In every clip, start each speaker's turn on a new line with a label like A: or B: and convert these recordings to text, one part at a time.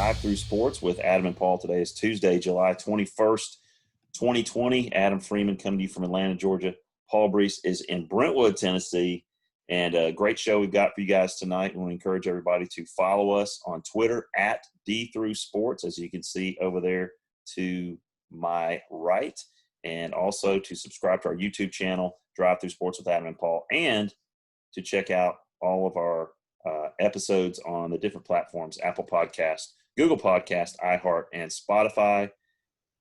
A: Drive Through Sports with Adam and Paul. Today is Tuesday, July 21st, 2020. Adam Freeman coming to you from Atlanta, Georgia. Paul Brees is in Brentwood, Tennessee. And a great show we've got for you guys tonight. We want to encourage everybody to follow us on Twitter at @DThroughSports, as you can see over there to my right. And also to subscribe to our YouTube channel, Drive Through Sports with Adam and Paul, and to check out all of our episodes on the different platforms, Apple Podcast, Google Podcast, iHeart, and Spotify.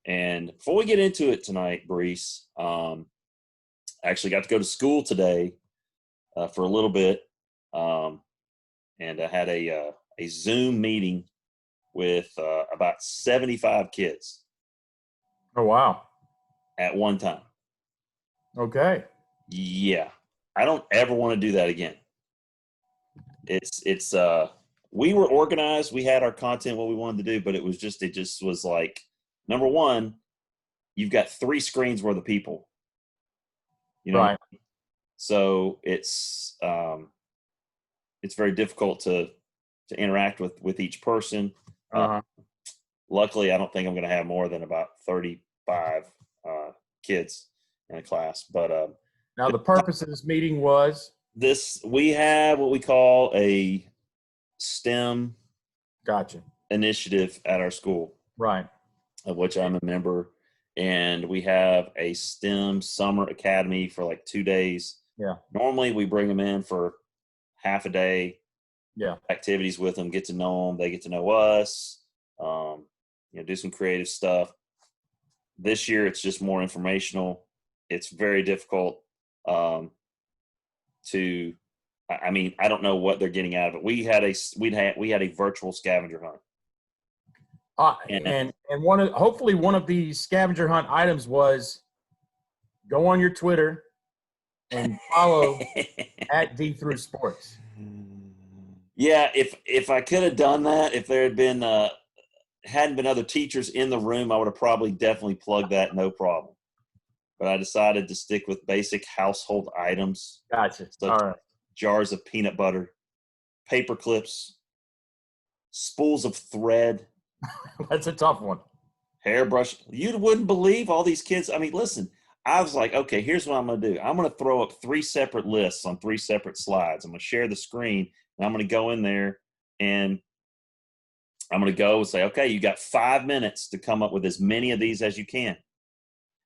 A: And before we get into it tonight, Brees, I actually got to go to school today for a little bit, and I had a Zoom meeting with about 75 kids.
B: Oh, wow.
A: At one time.
B: Okay.
A: Yeah. I don't ever want to do that again. We were organized. We had our content, what we wanted to do, but it just was like, number one, you've got 3 screens worth of people. You know?
B: Right.
A: So it's very difficult to interact with each person. Luckily, I don't think I'm going to have more than about 35 kids in a class. But
B: now the purpose of this meeting was?
A: We have what we call a STEM initiative at our school.
B: Right.
A: Of which I'm a member. And we have a STEM summer academy for like 2 days.
B: Yeah.
A: Normally we bring them in for half a day.
B: Yeah.
A: Activities with them, get to know them. They get to know us. Do some creative stuff. This year it's just more informational. It's very difficult I don't know what they're getting out of it. We had a virtual scavenger hunt.
B: And hopefully one of the scavenger hunt items was go on your Twitter and follow at @DThroughSports.
A: Yeah, if I could have done that, if there had been hadn't been other teachers in the room, I would have probably definitely plugged that, no problem. But I decided to stick with basic household items.
B: Gotcha.
A: Such
B: all right.
A: Jars of peanut butter, paper clips, spools of thread.
B: That's a tough one.
A: Hairbrush. You wouldn't believe all these kids. I mean, listen, I was like, okay, here's what I'm going to do. I'm going to throw up 3 separate lists on 3 separate slides. I'm going to share the screen, and I'm going to go in there, and I'm going to go and say, okay, you got 5 minutes to come up with as many of these as you can.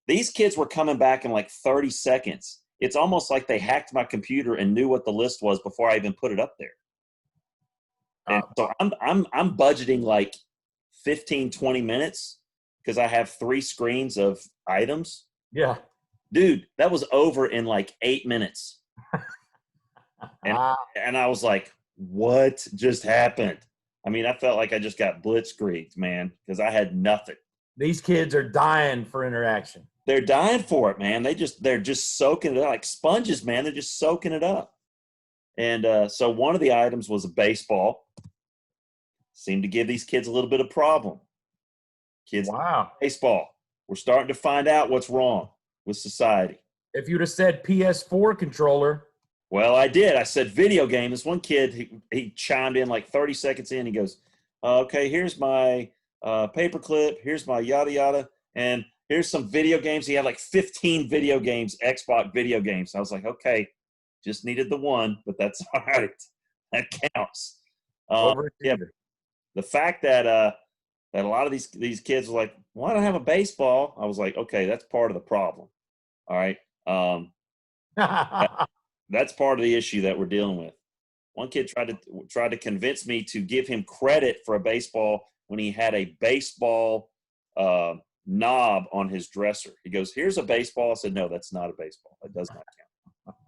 A: These kids were coming back in like 30 seconds. It's almost like they hacked my computer and knew what the list was before I even put it up there. And so I'm budgeting like 15, 20 minutes because I have 3 screens of items.
B: Yeah.
A: Dude, that was over in like 8 minutes. And I was like, what just happened? I mean, I felt like I just got blitzkrieged, man, because I had nothing.
B: These kids are dying for interaction. They're
A: dying for it, man. They're just soaking it up like sponges, man. They're just soaking it up. And so one of the items was a baseball. Seemed to give these kids a little bit of problem. Kids,
B: wow.
A: Baseball. We're starting to find out what's wrong with society.
B: If you'd have said PS4 controller.
A: Well, I did. I said video game. This one kid, he chimed in like 30 seconds in. He goes, okay, here's my paperclip. Here's my yada yada. And here's some video games. He had like 15 video games, Xbox video games. I was like, okay, just needed the one, but that's all right. That counts. Yeah, the fact that a lot of these kids were like, well, I don't have a baseball. I was like, okay, that's part of the problem. All right. That's part of the issue that we're dealing with. One kid tried to convince me to give him credit for a baseball when he had a baseball knob on his dresser. He goes, here's a baseball. I said, no, that's not a baseball. That does not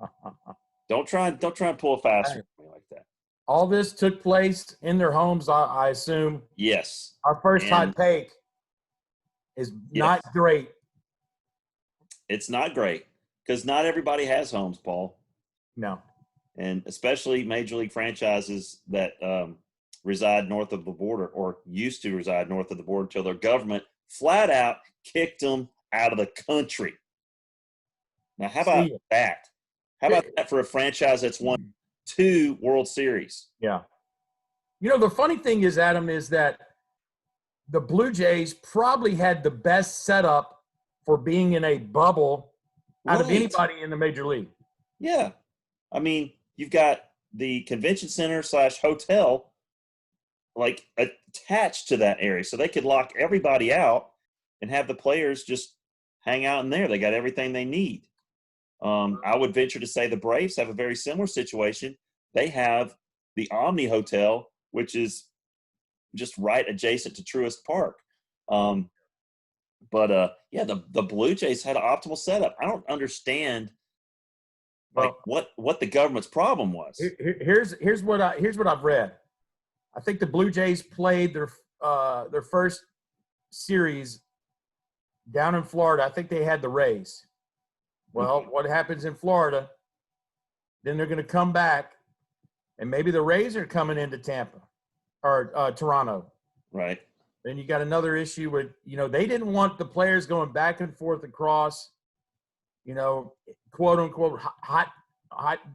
A: count. Don't try and pull a fast one for me like that.
B: All this took place in their homes, I assume.
A: Yes.
B: Our first hot take is not great.
A: It's not great because not everybody has homes, Paul.
B: No.
A: And especially major league franchises that reside north of the border or used to reside north of the border until their government flat out kicked them out of the country. Now, how about that? How about that for a franchise that's won 2 World Series?
B: Yeah. You know, the funny thing is, Adam, is that the Blue Jays probably had the best setup for being in a bubble out of
A: Right.
B: anybody in the major league.
A: Yeah. I mean, you've got the convention center / hotel like attached to that area. So they could lock everybody out and have the players just hang out in there. They got everything they need. I would venture to say the Braves have a very similar situation. They have the Omni Hotel, which is just right adjacent to Truist Park. Yeah, the Blue Jays had an optimal setup. I don't understand like what the government's problem was.
B: Here's what I've read. I think the Blue Jays played their first series down in Florida. I think they had the Rays. Well, what happens in Florida? Then they're going to come back, and maybe the Rays are coming into Tampa or Toronto.
A: Right.
B: Then you got another issue with, they didn't want the players going back and forth across, quote unquote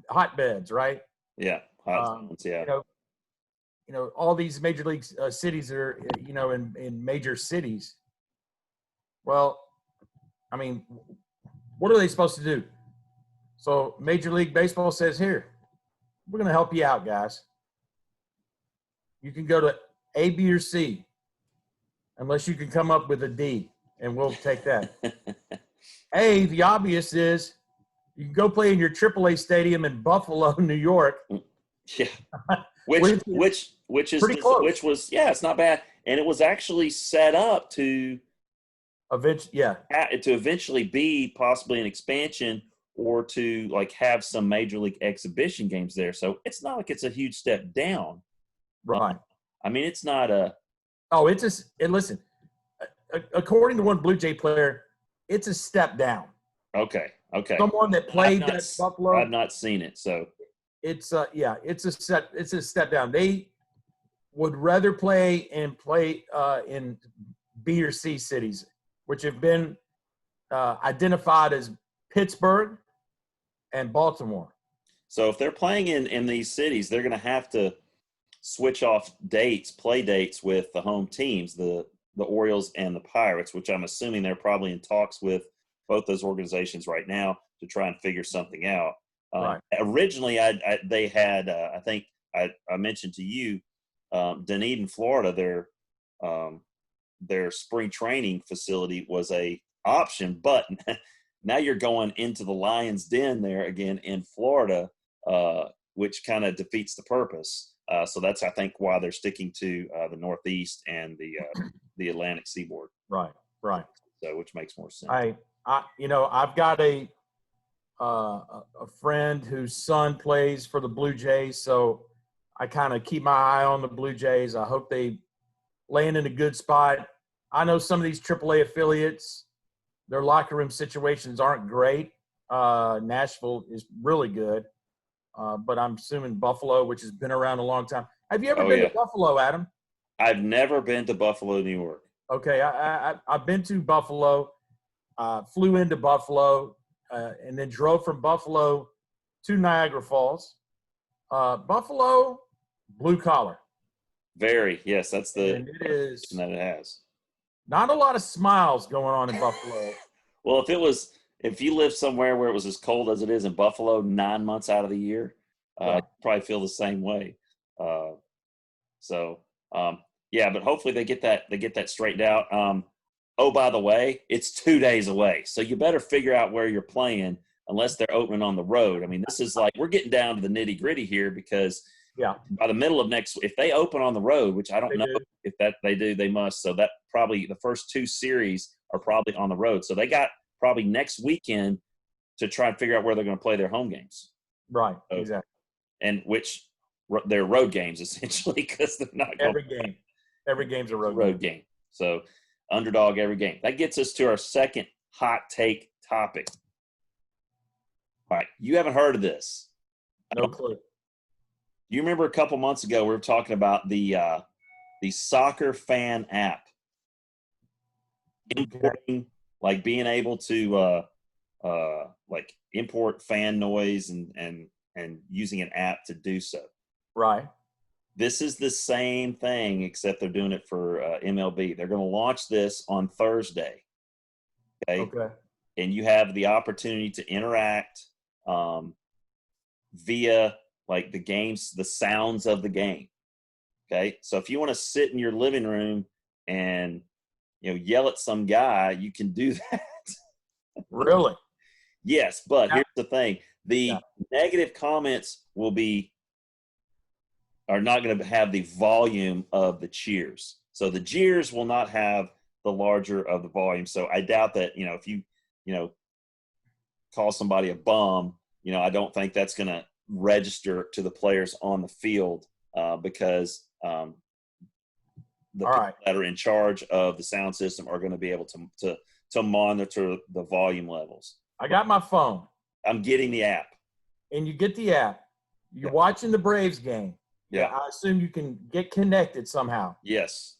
B: hotbeds, right?
A: Yeah. Yeah.
B: All these major league cities are, in major cities. Well, I mean, what are they supposed to do? So Major League Baseball says, here, we're going to help you out, guys. You can go to A, B, or C, unless you can come up with a D, and we'll take that. A, the obvious is you can go play in your AAA stadium in Buffalo, New York.
A: Yeah. Which is
B: pretty close.
A: Which was, yeah, it's not bad. And it was actually set up to eventually be possibly an expansion or to like have some major league exhibition games there. So it's not like it's a huge step down.
B: Right.
A: I mean, it's not a.
B: Oh, listen, according to one Blue Jay player, it's a step down.
A: Okay.
B: Someone that played at Buffalo.
A: I've not seen it, so.
B: It's a step down. They would rather play in B or C cities, which have been identified as Pittsburgh and Baltimore.
A: So if they're playing in these cities, they're going to have to switch off play dates with the home teams, the Orioles and the Pirates, which I'm assuming they're probably in talks with both those organizations right now to try and figure something out.
B: Right.
A: Originally, they had I think I mentioned to you Dunedin, Florida. Their spring training facility was a option, but now you're going into the Lions' Den there again in Florida, which kind of defeats the purpose. So that's, I think, why they're sticking to the Northeast and the Atlantic Seaboard.
B: Right.
A: So, which makes more sense.
B: I've got a friend whose son plays for the Blue Jays, so I kind of keep my eye on the Blue Jays. I hope they land in a good spot. I know some of these AAA affiliates, their locker room situations aren't great. Nashville is really good, but I'm assuming Buffalo, which has been around a long time. Have you ever been to Buffalo, Adam?
A: I've never been to Buffalo, New York.
B: Okay, I've been to Buffalo, flew into Buffalo, and then drove from Buffalo to Niagara Falls. Buffalo, blue collar.
A: Very, yes, that's the
B: and it is
A: that it has.
B: Not a lot of smiles going on in Buffalo.
A: Well, if you live somewhere where it was as cold as it is in Buffalo 9 months out of the year, probably feel the same way. But hopefully they get that straightened out. Oh, by the way, it's 2 days away, so you better figure out where you're playing unless they're opening on the road. I mean, this is like we're getting down to the nitty gritty here because by the middle of if they open on the road, which I don't know if they do, they must. So that probably the first 2 series are probably on the road. So they got probably next weekend to try and figure out where they're going to play their home games.
B: Right. Exactly.
A: And which they're road games essentially because they're not going
B: Every game's a
A: road game. So underdog every game. That gets us to our second hot take topic. All right. You haven't heard of this.
B: No clue.
A: You remember a couple months ago we were talking about the soccer fan app. Importing, like being able to like import fan noise and using an app to do so.
B: Right.
A: This is the same thing, except they're doing it for MLB. They're going to launch this on Thursday. Okay.
B: Okay.
A: And you have the opportunity to interact via like the games, the sounds of the game. Okay. So if you want to sit in your living room and, yell at some guy, you can do that.
B: Really?
A: Yes. But
B: Yeah.
A: here's the thing. The negative comments are not going to have the volume of the cheers. So the jeers will not have the larger of the volume. So I doubt that, if you, call somebody a bum, I don't think that's going to register to the players on the field because the people that are in charge of the sound system are going to be able to monitor the volume levels.
B: I got my phone.
A: I'm getting the app.
B: And you get the app. You're watching the Braves game.
A: Yeah.
B: I assume you can get connected somehow.
A: Yes.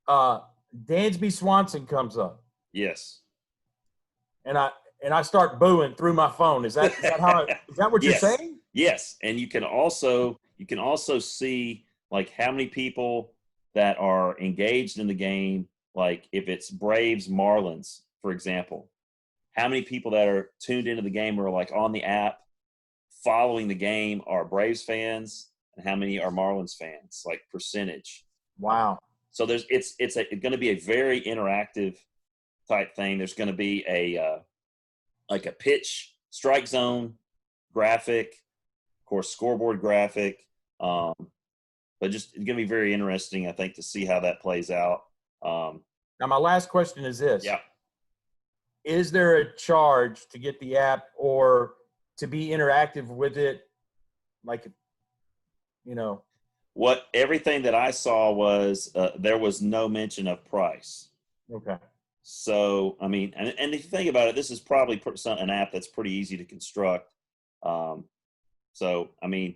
B: Dansby Swanson comes up.
A: Yes.
B: And I start booing through my phone. Is that what you're saying?
A: Yes. And you can also see like how many people that are engaged in the game, like if it's Braves Marlins, for example, how many people that are tuned into the game or like on the app following the game are Braves fans and how many are Marlins fans, like percentage.
B: Wow.
A: So it's going to be a very interactive type thing. There's going to be like a pitch strike zone graphic, of course, scoreboard graphic. But just it's going to be very interesting, I think, to see how that plays out.
B: Now, my last question is this.
A: Yeah.
B: Is there a charge to get the app or to be interactive with it? Like,
A: What everything that I saw was there was no mention of price.
B: Okay.
A: So, I mean, and if you think about it, this is probably an app that's pretty easy to construct. So, I mean,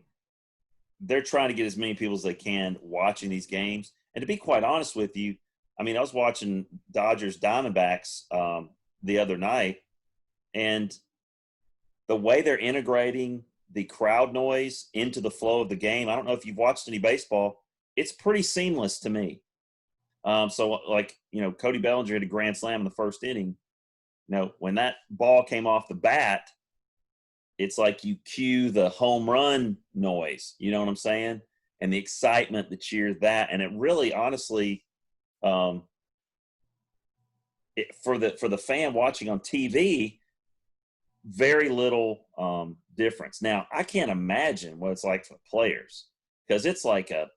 A: they're trying to get as many people as they can watching these games. And to be quite honest with you, I mean, I was watching Dodgers Diamondbacks the other night, and the way they're integrating the crowd noise into the flow of the game, I don't know if you've watched any baseball, it's pretty seamless to me. So, like, Cody Bellinger had a grand slam in the first inning. When that ball came off the bat, it's like you cue the home run noise. You know what I'm saying? And the excitement, the cheers, that. And it really, honestly, for the fan watching on TV, very little difference. Now, I can't imagine what it's like for players because it's like a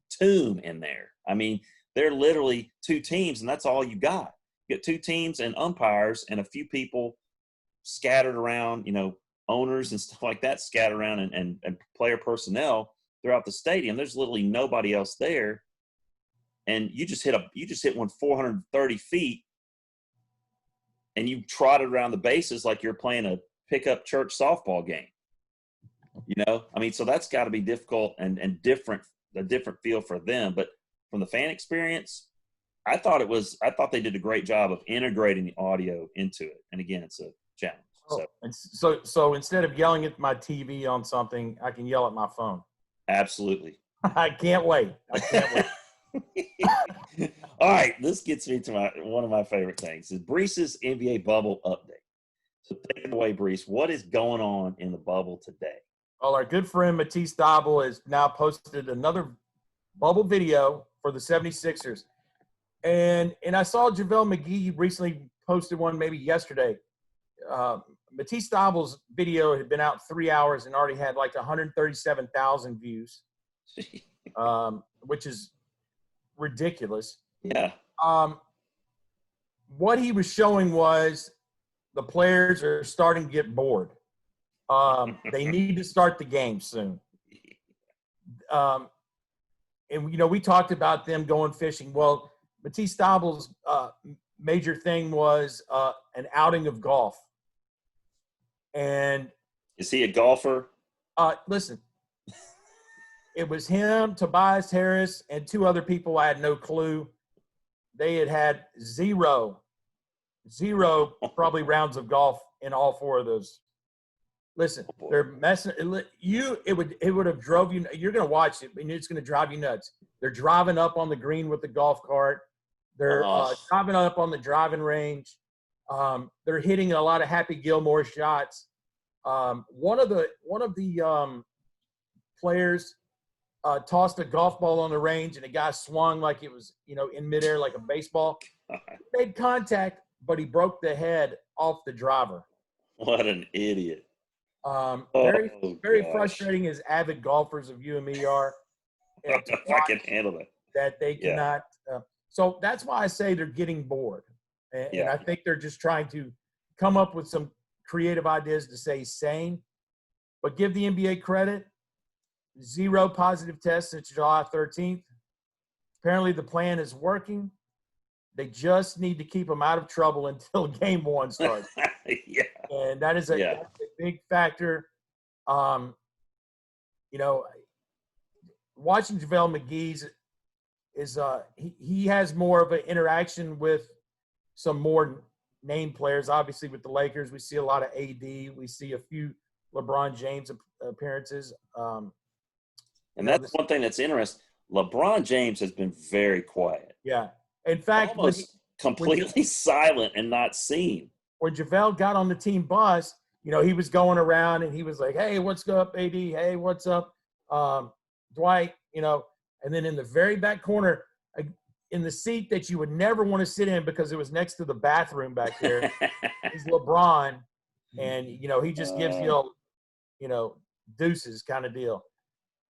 A: tomb in there. I mean, they're literally two teams, and that's all you got. You got two teams and umpires and a few people scattered around, owners and stuff like that scattered around and player personnel throughout the stadium. There's literally nobody else there. And you just hit one 430 feet and you trotted around the bases like you're playing a pickup church softball game. I mean, so that's got to be difficult and a different feel for them. But from the fan experience, I thought they did a great job of integrating the audio into it. And again, it's a challenge.
B: So instead of yelling at my TV on something, I can yell at my phone.
A: Absolutely.
B: I can't wait.
A: All right, this gets me to one of my favorite things is Brees's NBA bubble update. So take it away, Brees. What is going on in the bubble today?
B: Well, our good friend Matisse Thybulle has now posted another bubble video for the 76ers. And I saw JaVale McGee recently posted one maybe yesterday. Matisse Thybulle's video had been out 3 hours and already had like 137,000 views, which is ridiculous.
A: Yeah.
B: What he was showing was the players are starting to get bored. They need to start the game soon. And, we talked about them going fishing. Well, Matisse Thybulle's major thing was an outing of golf. And
A: is he a golfer?
B: Listen, it was him, Tobias Harris, and two other people I had no clue. They had zero probably rounds of golf in all four of those Listen,
A: Oh, boy.
B: they're messing you. It would have drove you. You're going to watch it, and it's going to drive you nuts. They're driving up on the green with the golf cart. They're
A: Oh,
B: driving up on the driving range. They're hitting a lot of Happy Gilmore shots. One of the players tossed a golf ball on the range, and the guy swung like it was in midair like a baseball.
A: God.
B: He made contact, but he broke the head off the driver.
A: What an idiot.
B: Very,
A: Oh,
B: very
A: gosh.
B: frustrating as avid golfers of you and me are.
A: I don't know if I can handle that.
B: That they
A: Yeah.
B: cannot. So that's why I say they're getting bored. And
A: Yeah.
B: I think they're just trying to come up with some creative ideas to stay sane. But give the NBA credit. 0 positive tests since July 13th. Apparently the plan is working. They just need to keep them out of trouble until game 1 starts.
A: Yeah.
B: And that's a big factor. Watching JaVale McGee's is he has more of an interaction with some more name players. Obviously, with the Lakers, we see a lot of AD. We see a few LeBron James appearances.
A: And that's one thing that's interesting. LeBron James has been very quiet.
B: Yeah. In fact,
A: almost completely silent and not seen.
B: When JaVale got on the team bus, he was going around and he was like, "Hey, what's up, AD? Hey, what's up, Dwight?" And then in the very back corner, in the seat that you would never want to sit in because it was next to the bathroom back there, is LeBron, and he just gives you, deuces kind of deal,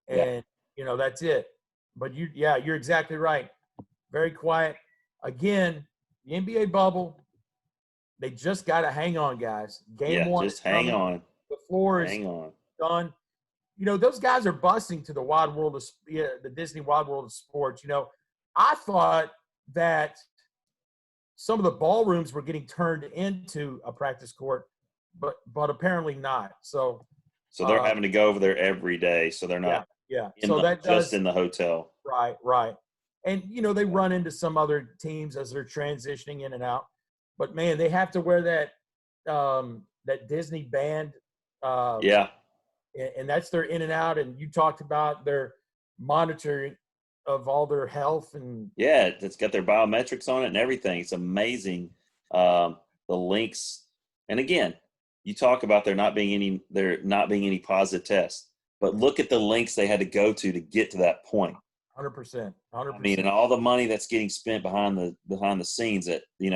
B: and that's it. But you're exactly right. Very quiet. Again, the NBA bubble. They just got to hang on, guys. Game 1
A: just hang on.
B: The floor is done. Those guys are busting to the wide world of the Disney wide world of sports. I thought that some of the ballrooms were getting turned into a practice court, but apparently not. So
A: they're having to go over there every day, so they're not just in the hotel.
B: Right. And they run into some other teams as they're transitioning in and out. But man, they have to wear that Disney band. And that's their in and out. And you talked about their monitoring of all their health and
A: it's got their biometrics on it and everything. It's amazing. The links, and again, you talk about there not being any positive tests, but look at the links they had to go to get to that point.
B: 100%.
A: I mean, and all the money that's getting spent behind the scenes that we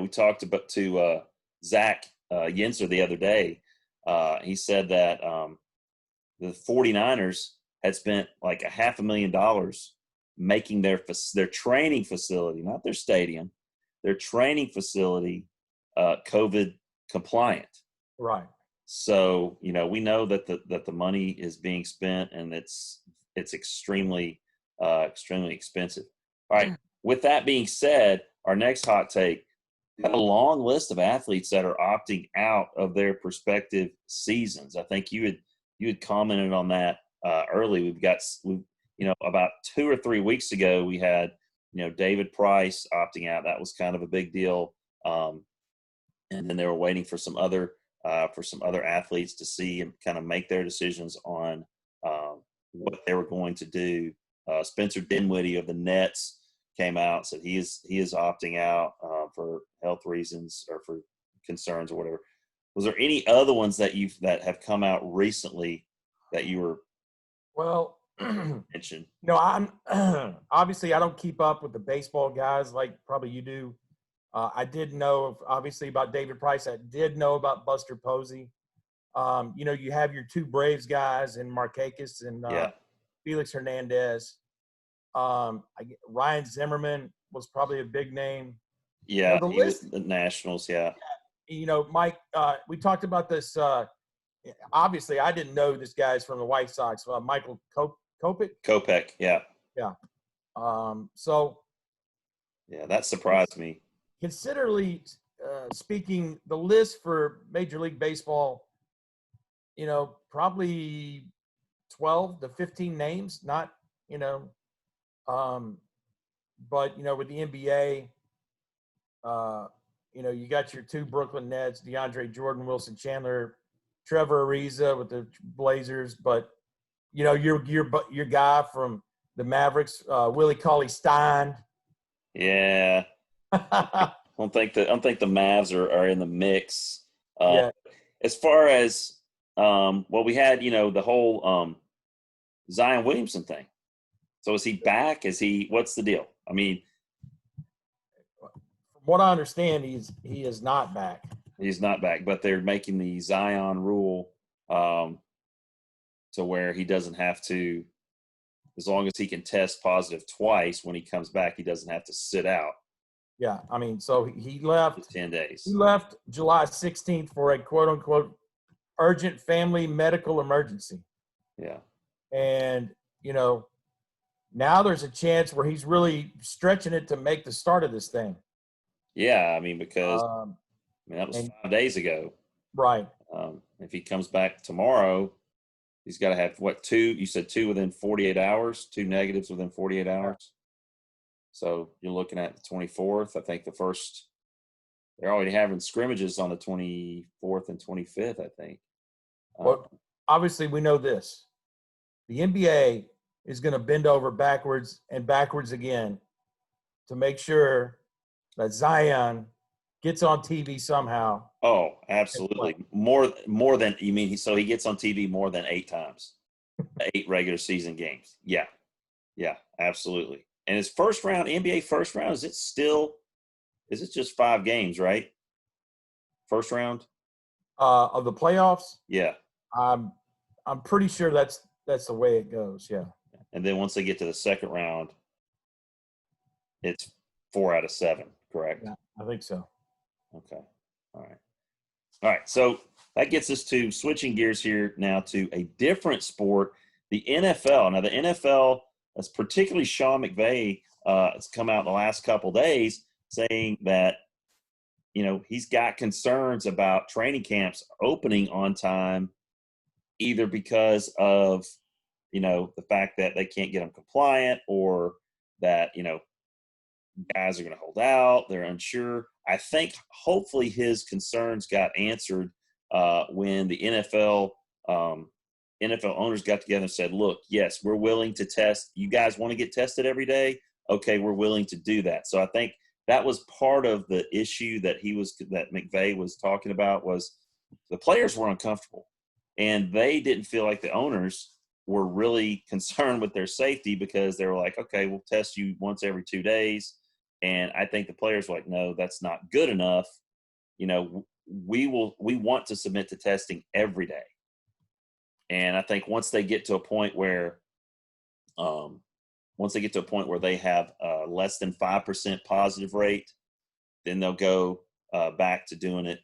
A: talked about to Zach Yinzer the other day. He said that the 49ers had spent like $500,000 making their training facility, not their stadium, their training facility COVID compliant.
B: Right.
A: So, we know that the money is being spent and it's extremely expensive. All right. With that being said, our next hot take, got a long list of athletes that are opting out of their prospective seasons. I think you had commented on that early. About 2 or 3 weeks ago, we had, David Price opting out. That was kind of a big deal. And then they were waiting for some other athletes to see and kind of make their decisions on what they were going to do. Spencer Dinwiddie of the Nets came out, said he is opting out for health reasons or for concerns or whatever. Was there any other ones that have come out recently that you were mentioned?
B: I'm obviously I don't keep up with the baseball guys like probably you do. I did know obviously about David Price. I did know about Buster Posey. You have your 2 Braves guys in Markakis and Felix Hernandez. Ryan Zimmerman was probably a big name.
A: Yeah, the list, the Nationals. Yeah.
B: Mike, we talked about this. Obviously, I didn't know this guy's from the White Sox. Michael
A: Kopech. Yeah.
B: Yeah.
A: That surprised me.
B: Considerably speaking, the list for Major League Baseball, probably 12 to 15 names. Not, but with the NBA, you got your two Brooklyn Nets, DeAndre Jordan, Wilson Chandler, Trevor Ariza with the Blazers, but your guy from the Mavericks, Willie Cauley-Stein.
A: Yeah. I don't think the Mavs are in the mix.
B: Yeah.
A: As far as we had the whole Zion Williamson thing. So is he back? What's the deal? I mean,
B: from what I understand, he is not back.
A: He's not back, but they're making the Zion rule to where he doesn't have to, as long as he can test positive twice when he comes back, he doesn't have to sit out.
B: Yeah, I mean, so he left
A: 10 days.
B: He left July 16th for a quote unquote urgent family medical emergency.
A: Yeah.
B: And, now there's a chance where he's really stretching it to make the start of this thing.
A: Yeah, I mean, because that was 5 days ago.
B: Right.
A: If he comes back tomorrow, he's got to have two? You said two within 48 hours, two negatives within 48 hours. So you're looking at the 24th. I think they're already having scrimmages on the 24th and 25th, I think.
B: Well, obviously we know this. The NBA is going to bend over backwards and backwards again to make sure that Zion gets on TV somehow.
A: Oh, absolutely. More than, you mean, so he gets on TV more than 8 times, 8 regular season games. Yeah. Yeah, absolutely. And his first round, NBA first round, is it just 5 games, right? First round?
B: Of the playoffs?
A: Yeah.
B: I'm pretty sure that's the way it goes, yeah.
A: And then once they get to the second round, it's 4 out of 7, correct?
B: Yeah, I think so.
A: Okay. All right. So that gets us to switching gears here now to a different sport, the NFL. Now, the NFL, as particularly Sean McVay, has come out in the last couple of days saying that, he's got concerns about training camps opening on time, either because of, the fact that they can't get them compliant, or that, guys are going to hold out. They're unsure. I think hopefully his concerns got answered when the NFL owners got together and said, look, yes, we're willing to test. You guys want to get tested every day? Okay, we're willing to do that. So I think that was part of the issue that McVay was talking about, was the players were uncomfortable, and they didn't feel like the owners were really concerned with their safety, because they were like, okay, we'll test you once every 2 days. And I think the players were like, no, that's not good enough. We want to submit to testing every day. And I think once they get to a point where they have less than 5% positive rate, then they'll go back to doing it,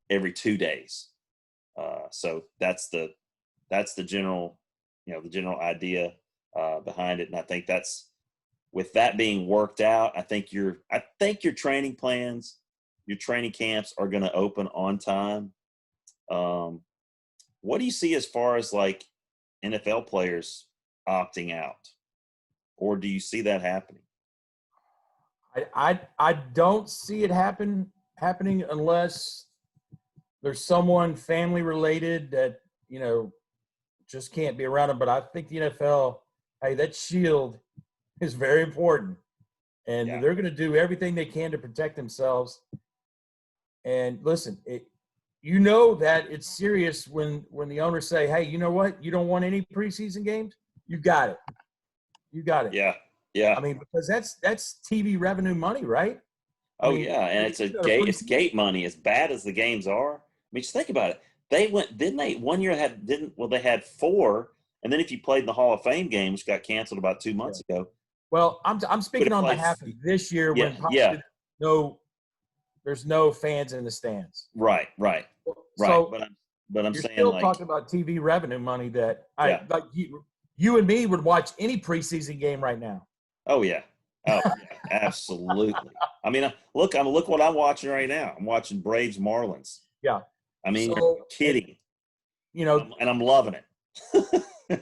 A: every 2 days. So that's the general, the general idea behind it. And I think with that being worked out, I think your training plans, your training camps are going to open on time. What do you see as far as like NFL players opting out, or do you see that happening?
B: I don't see it happening unless there's someone family related that, just can't be around them. But I think the NFL, that shield is very important, and they're going to do everything they can to protect themselves. And listen, that it's serious when the owners say, hey, you know what? You don't want any preseason games? You got it.
A: Yeah. Yeah.
B: I mean, because that's TV revenue money, right?
A: And it's gate money, as bad as the games are. I mean, just think about it. They had 4, and then if you played in the Hall of Fame game, which got canceled about 2 months ago.
B: Well, I'm speaking on behalf of this year when there's no fans in the stands.
A: Right.
B: So,
A: but I'm
B: you're
A: saying,
B: still
A: like,
B: talking about TV revenue money that you and me would watch any preseason game right now.
A: Oh yeah, absolutely. I mean, look what I'm watching right now. I'm watching Braves Marlins.
B: Yeah.
A: I mean, you're kidding. And I'm loving it.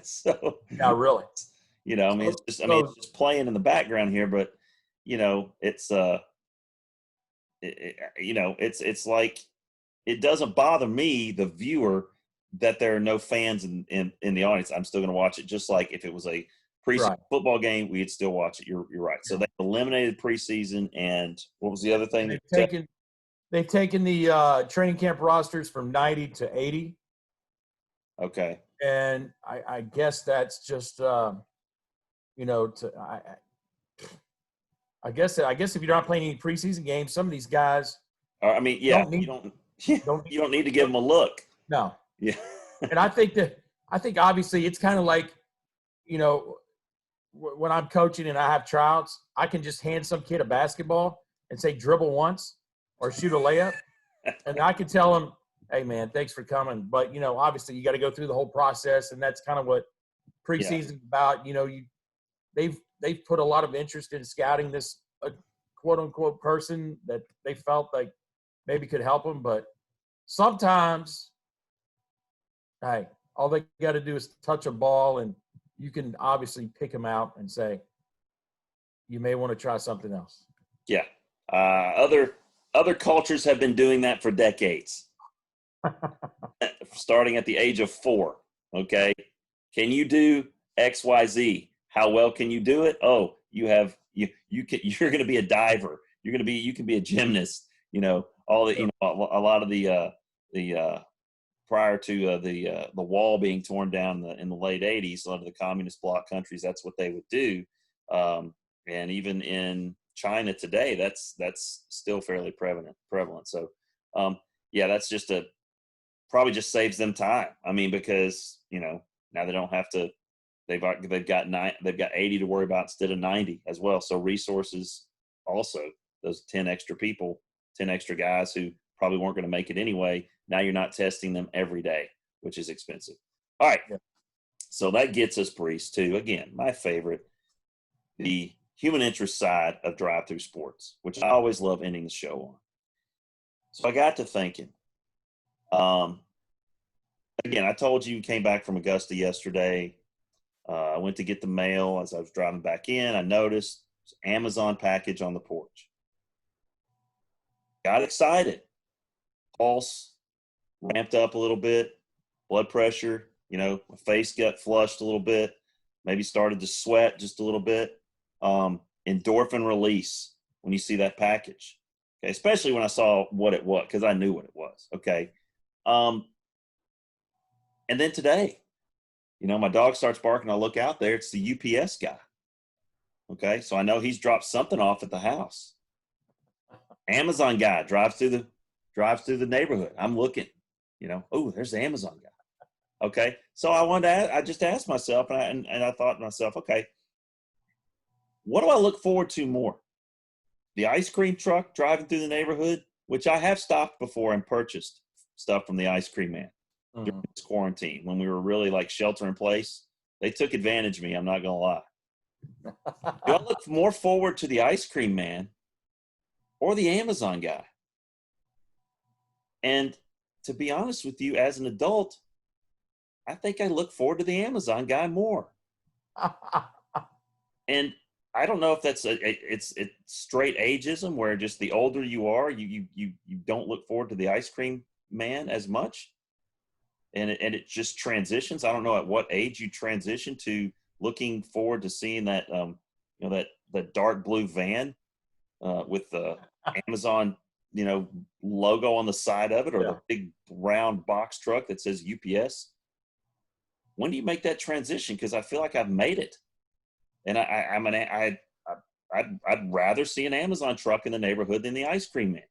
A: So.
B: Yeah, really.
A: It's just playing in the background here, but it's it's like it doesn't bother me, the viewer, that there are no fans in the audience. I'm still going to watch it, just like if it was a preseason
B: Right.
A: football game, we'd still watch it. You're right. So they eliminated preseason, and what was the other thing?
B: They've taken the training camp rosters from 90 to 80.
A: Okay.
B: And I guess that's just I guess if you're not playing any preseason games, some of these guys
A: I mean, yeah, you don't need to give them a look.
B: No.
A: Yeah.
B: And I think obviously it's kind of like, when I'm coaching and I have tryouts, I can just hand some kid a basketball and say dribble once or shoot a layup, and I can tell him, "Hey man, thanks for coming." But obviously you got to go through the whole process, and that's kind of what preseason's about. They've put a lot of interest in scouting this quote unquote person that they felt like maybe could help them, but sometimes, hey, all they got to do is touch a ball, and you can obviously pick them out and say, you may want to try something else.
A: Yeah. Other cultures have been doing that for decades, starting at the age of 4. Okay. Can you do XYZ? How well can you do it? Oh, you're going to be a diver. You can be a gymnast, all the, a lot of the prior to the wall being torn down in the late 80s, a lot of the communist bloc countries, that's what they would do. And even in China today, that's still fairly prevalent. So, that's probably just saves them time. I mean, because, now they don't have to, they've got 80 to worry about instead of 90 as well. So resources also, those 10 extra people, 10 extra guys who probably weren't going to make it anyway. Now you're not testing them every day, which is expensive. All right. Yeah. So that gets us, Priest, to, again, my favorite, the human interest side of drive-through sports, which I always love ending the show on. So I got to thinking, again, I told you came back from Augusta yesterday. I went to get the mail. As I was driving back in, I noticed Amazon package on the porch. Got excited. Pulse ramped up a little bit. Blood pressure, my face got flushed a little bit. Maybe started to sweat just a little bit. Endorphin release when you see that package. Okay, especially when I saw what it was, because I knew what it was. Okay. And then today, my dog starts barking. I look out there. It's the UPS guy. Okay. So I know he's dropped something off at the house. Amazon guy drives through the neighborhood. I'm looking, oh, there's the Amazon guy. Okay. So I just asked myself, and I thought to myself, okay, what do I look forward to more? The ice cream truck driving through the neighborhood, which I have stopped before and purchased stuff from the ice cream man during this quarantine when we were really like shelter in place. They took advantage of me. I'm not going to lie. Do I look more forward to the ice cream man or the Amazon guy? And to be honest with you, as an adult, I think I look forward to the Amazon guy more. And I don't know if that's it's straight ageism, where just the older you are, you don't look forward to the ice cream man as much, and it just transitions. I don't know at what age you transition to looking forward to seeing that that dark blue van with the Amazon logo on the side of it, or the big round box truck that says UPS. When do you make that transition? Because I feel like I've made it. And I'd rather see an Amazon truck in the neighborhood than the ice cream man.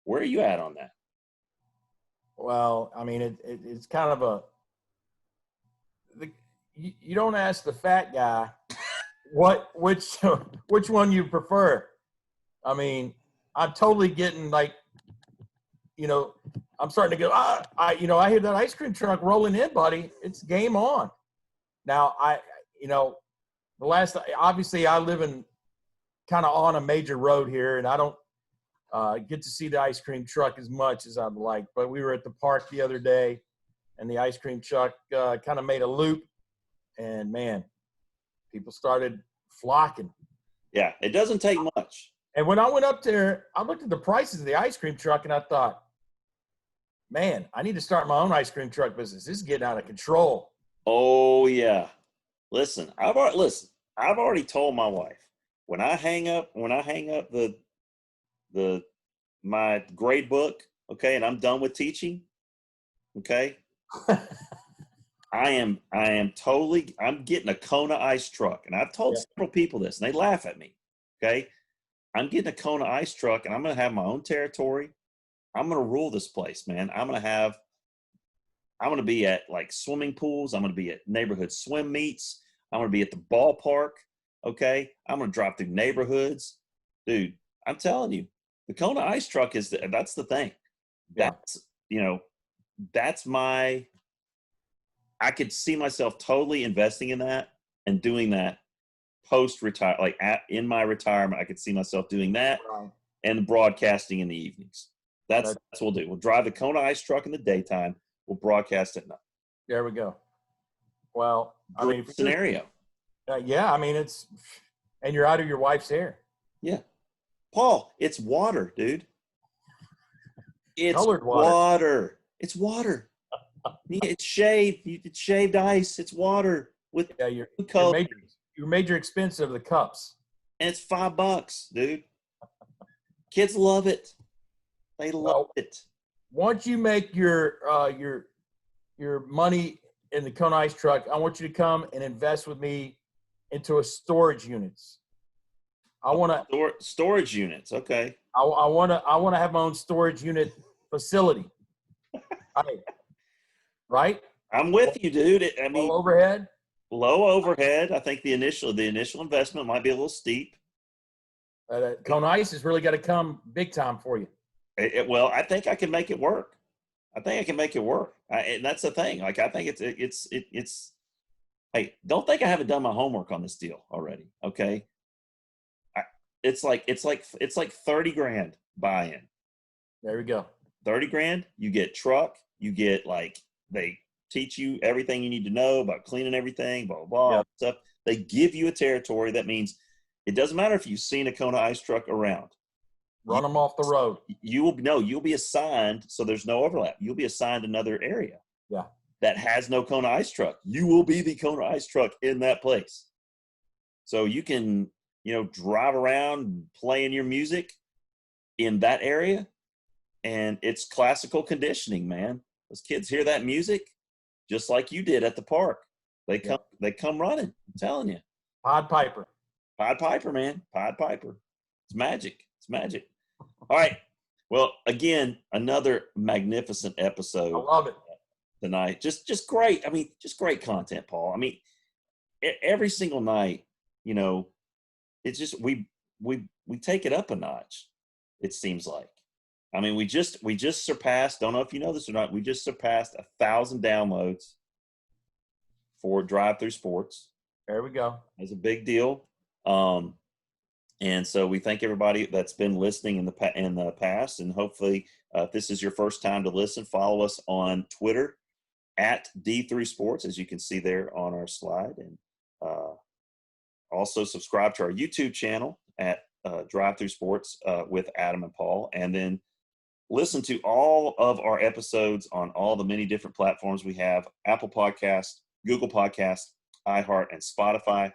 A: Where are you at on that?
B: Well, I mean, it's kind of you don't ask the fat guy which one you prefer. I mean, I'm totally getting like, I'm starting to go, I hear that ice cream truck rolling in, buddy. It's game on. Now obviously I live in kind of on a major road here, and I don't get to see the ice cream truck as much as I'd like, but we were at the park the other day, and the ice cream truck kind of made a loop, and man, people started flocking.
A: Yeah, it doesn't take much.
B: And when I went up there, I looked at the prices of the ice cream truck, and I thought, man, I need to start my own ice cream truck business. This is getting out of control.
A: Oh yeah. Listen, I've already told my wife when I hang up the my grade book, okay, and I'm done with teaching, okay, I'm getting a Kona ice truck. And I've told
B: Yeah.
A: several people this and they laugh at me. Okay. I'm getting a Kona ice truck and I'm going to have my own territory. I'm going to rule this place, man. I'm going to be at like swimming pools. I'm going to be at neighborhood swim meets. I'm going to be at the ballpark. Okay. I'm going to drop through neighborhoods. Dude, I'm telling you, the Kona ice truck that's the thing.
B: Yeah.
A: That's I could see myself totally investing in that and doing that post-retire, like in my retirement. I could see myself doing that
B: Right.
A: and broadcasting in the evenings. That's what we'll do. We'll drive the Kona ice truck in the daytime. We'll broadcast at night.
B: There we go. Well, I mean,
A: scenario.
B: Yeah, I mean, and you're out of your wife's hair.
A: Yeah. Paul, it's water, dude. It's
B: Colored
A: water. It's water. It's shaved. It's shaved ice. It's water with
B: your
A: color.
B: Your major expense of the cups.
A: And it's $5, dude. Kids love it. They love it.
B: Once you make your money in the Kona ice truck, I want you to come and invest with me into a storage units. I want to
A: storage units. Okay.
B: I want to have my own storage unit facility. Right?
A: I'm with you, dude. I mean, low overhead. I think the initial investment might be a little steep.
B: Kona ice has really got to come big time for you.
A: Well, I think I can make it work. And that's the thing. Like, I think it's. Hey, don't think I haven't done my homework on this deal already. Okay. It's like $30,000 buy-in.
B: There we go.
A: $30,000. You get truck. You get they teach you everything you need to know about cleaning everything, blah, blah, blah, stuff. They give you a territory. That means it doesn't matter if you've seen a Kona ice truck around.
B: Run them off the road.
A: You'll be assigned, so there's no overlap. You'll be assigned another area that has no Kona ice truck. You will be the Kona ice truck in that place. So you can, drive around and playing your music in that area. And it's classical conditioning, man. Those kids hear that music just like you did at the park. They come running. I'm telling you.
B: Pied Piper,
A: man. Pied Piper. It's magic. All right. Well, again, another magnificent episode.
B: I love it.
A: Tonight. Just great. I mean, just great content, Paul. I mean, every single night, it's just we take it up a notch, it seems like. I mean, we just surpassed, don't know if you know this or not, we just surpassed 1,000 downloads for Drive Through Sports.
B: There we go.
A: It's a big deal. And so we thank everybody that's been listening in the past. And hopefully, if this is your first time to listen, follow us on Twitter at D3 Sports, as you can see there on our slide. And also subscribe to our YouTube channel at Drive Through Sports with Adam and Paul. And then listen to all of our episodes on all the many different platforms we have: Apple Podcasts, Google Podcasts, iHeart, and Spotify.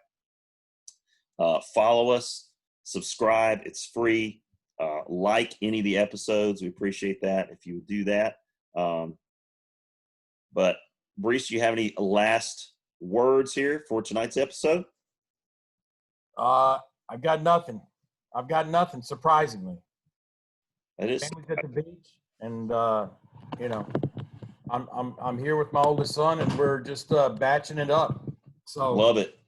A: Follow us, subscribe. It's free. Like any of the episodes. We appreciate that if you would do that. But Brees, do you have any last words here for tonight's episode?
B: I've got nothing. Surprisingly.
A: It is.
B: Family's at the beach, and I'm here with my oldest son, and we're just batching it up. So
A: love it.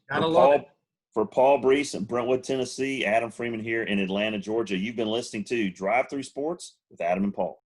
B: Gotta love it.
A: For Paul Brees in Brentwood, Tennessee, Adam Freeman here in Atlanta, Georgia. You've been listening to Drive Through Sports with Adam and Paul.